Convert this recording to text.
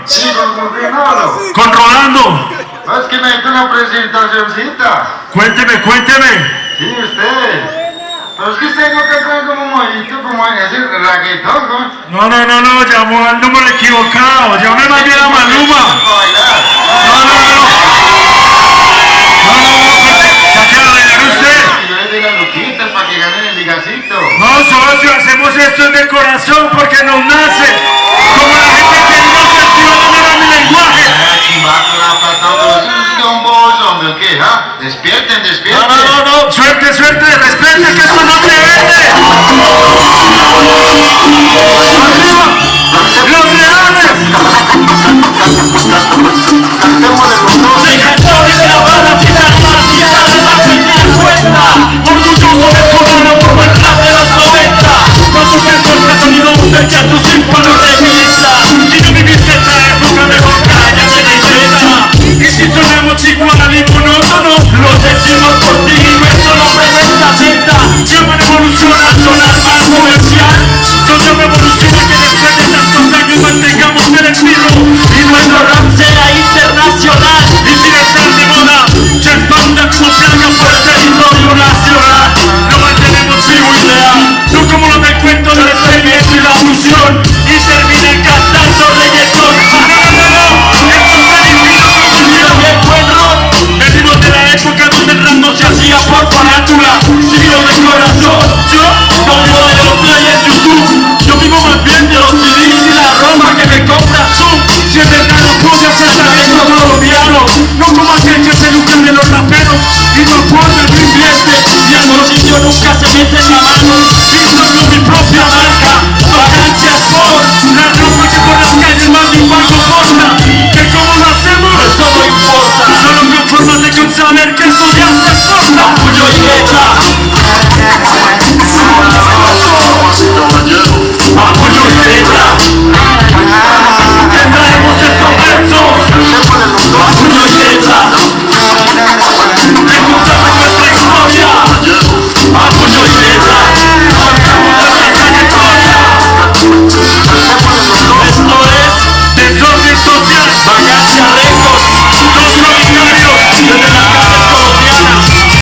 Sí, ¿con quién hablo? Con Rolando. No, es que necesito una presentacioncita. Cuénteme. Sí, usted. Pero es que usted no canta como mojito, como ese reggaetón, ¿no? No, llamó al número equivocado. Llamé más bien a Maluma. Saque a bailar usted. Yo les doy las luquitas para que ganen el ligacito. No, socio, hacemos esto de corazón porque nos nace. Como la gente que no se activa mi lenguaje. Chimbaco, la plata, pero es un bolso, hombre, ¿o qué? ¿Ah? Despierten. No. Suerte, respete que esto no se vende.